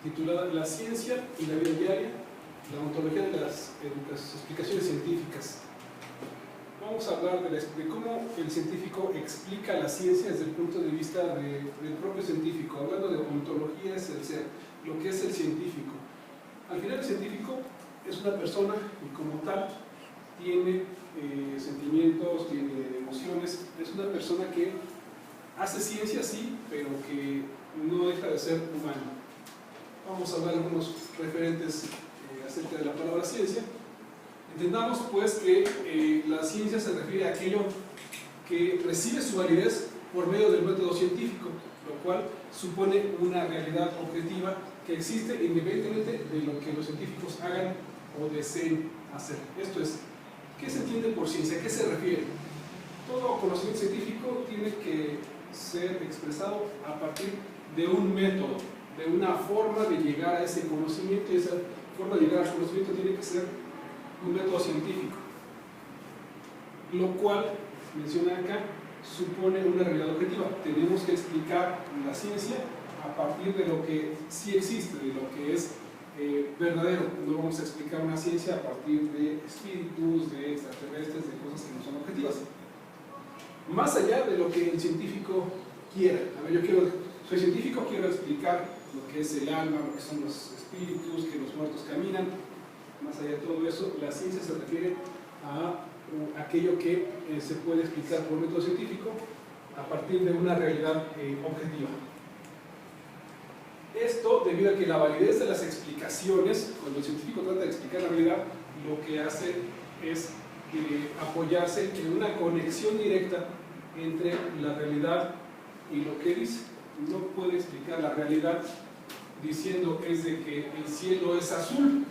titulada La ciencia y la vida diaria, la ontología de las explicaciones científicas. Vamos a hablar de cómo el científico explica la ciencia desde el punto de vista del propio científico, hablando de ontología es el ser, lo que es el científico. Al final el científico es una persona y como tal tiene sentimientos, tiene emociones, es una persona que hace ciencia sí, pero que no deja de ser humano. Vamos a hablar de algunos referentes acerca de la palabra ciencia. Entendamos pues que la ciencia se refiere a aquello que recibe su validez por medio del método científico, lo cual supone una realidad objetiva que existe independientemente de lo que los científicos hagan o deseen hacer. Esto es, ¿qué se entiende por ciencia? ¿A qué se refiere? Todo conocimiento científico tiene que ser expresado a partir de un método, de una forma de llegar a ese conocimiento, y esa forma de llegar al conocimiento tiene que ser un método científico, lo cual, menciona acá, supone una realidad objetiva. Tenemos que explicar la ciencia a partir de lo que sí existe, de lo que es verdadero. No vamos a explicar una ciencia a partir de espíritus, de extraterrestres, de cosas que no son objetivas. Más allá de lo que el científico quiera. A ver, soy científico, quiero explicar lo que es el alma, lo que son los espíritus, que los muertos caminan. Más allá de todo eso, la ciencia se refiere a aquello que se puede explicar por método científico a partir de una realidad objetiva. Esto debido a que la validez de las explicaciones, cuando el científico trata de explicar la realidad, lo que hace es apoyarse en una conexión directa entre la realidad y lo que dice. No puede explicar la realidad diciendo es de que el cielo es azul.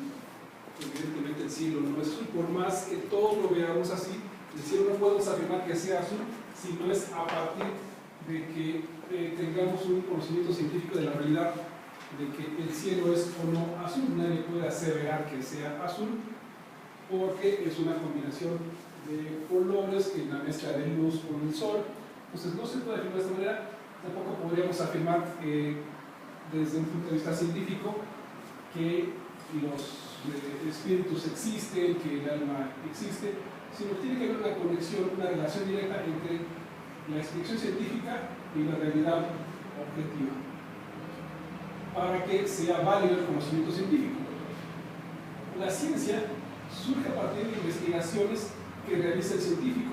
Evidentemente el cielo no es azul, por más que todos lo veamos así, el cielo no podemos afirmar que sea azul si no es a partir de que tengamos un conocimiento científico de la realidad, de que el cielo es o no azul. Nadie puede aseverar que sea azul porque es una combinación de colores que la mezcla de luz con el sol. Entonces no se puede afirmar de esta manera. Tampoco podríamos afirmar desde un punto de vista científico que los espíritus existen, que el alma existe, sino que tiene que haber una conexión, una relación directa entre la explicación científica y la realidad objetiva para que sea válido el conocimiento científico. La ciencia surge a partir de investigaciones que realiza el científico,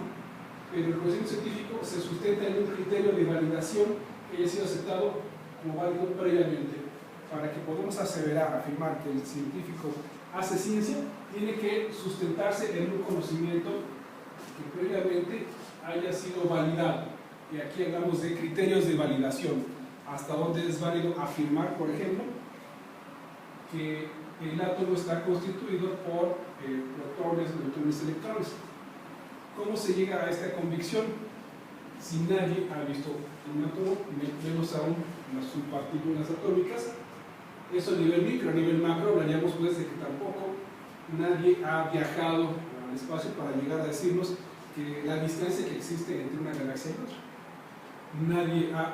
pero el conocimiento científico se sustenta en un criterio de validación que haya sido aceptado como válido previamente. Para que podamos aseverar, afirmar que el científico hace ciencia, tiene que sustentarse en un conocimiento que previamente haya sido validado. Y aquí hablamos de criterios de validación. Hasta dónde es válido afirmar, por ejemplo, que el átomo está constituido por protones, neutrones, electrones. ¿Cómo se llega a esta convicción? Si nadie ha visto un átomo, menos aún las subpartículas atómicas, eso a nivel micro. A nivel macro hablaríamos pues de que tampoco nadie ha viajado al espacio para llegar a decirnos que la distancia que existe entre una galaxia y otra. Nadie ha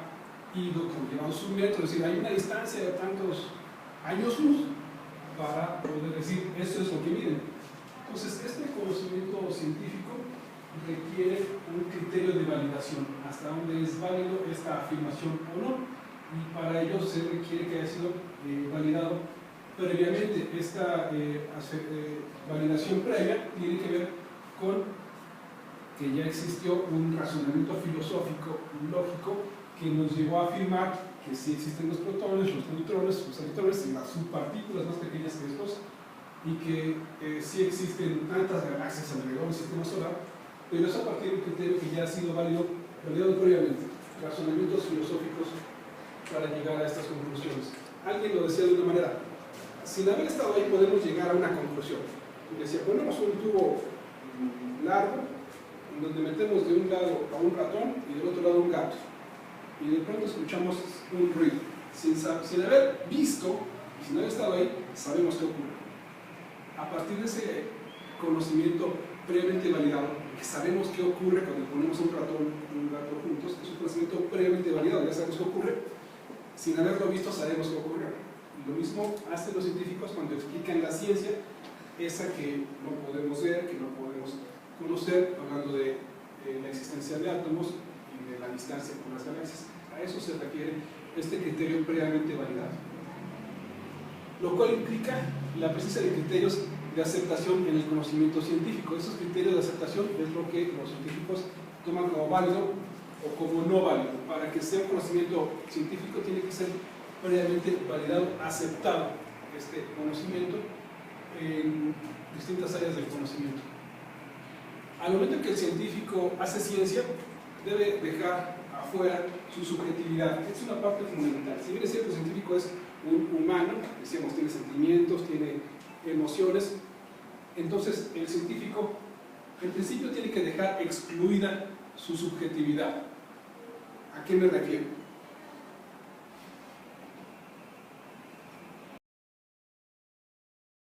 ido llevando su metro, es decir, hay una distancia de tantos años luz para poder decir esto es lo que miden. Entonces este conocimiento científico requiere un criterio de validación, hasta dónde es válido esta afirmación o no, y para ello se requiere que haya sido validado previamente. Esta validación previa tiene que ver con que ya existió un razonamiento filosófico lógico que nos llevó a afirmar que sí existen los protones, los neutrones, los electrones y las subpartículas más pequeñas que estos, y que sí existen tantas galaxias alrededor del sistema solar, pero es a partir de un criterio que ya ha sido validado previamente, razonamientos filosóficos para llegar a estas conclusiones. Alguien lo decía de una manera: sin haber estado ahí podemos llegar a una conclusión. Y decía, ponemos un tubo largo en donde metemos de un lado a un ratón y del otro lado a un gato, y de pronto escuchamos un ruido. Sin haber visto y sin haber estado ahí, sabemos qué ocurre. A partir de ese conocimiento previamente validado, que sabemos qué ocurre cuando ponemos un ratón y un gato juntos, es un conocimiento previamente validado, ya sabemos qué ocurre. Sin haberlo visto, sabemos qué ocurre. Lo mismo hacen los científicos cuando explican la ciencia, esa que no podemos ver, que no podemos conocer, hablando de la existencia de átomos y de la distancia con las galaxias. A eso se refiere este criterio previamente validado, lo cual implica la presencia de criterios de aceptación en el conocimiento científico. Esos criterios de aceptación es lo que los científicos toman como válido o como no válido. Para que sea un conocimiento científico tiene que ser previamente validado, aceptado este conocimiento en distintas áreas del conocimiento. Al momento en que el científico hace ciencia, debe dejar afuera su subjetividad. Es una parte fundamental. Si bien es cierto, el científico es un humano, decíamos, tiene sentimientos, tiene emociones, entonces el científico en principio tiene que dejar excluida su subjetividad. ¿A qué me refiero?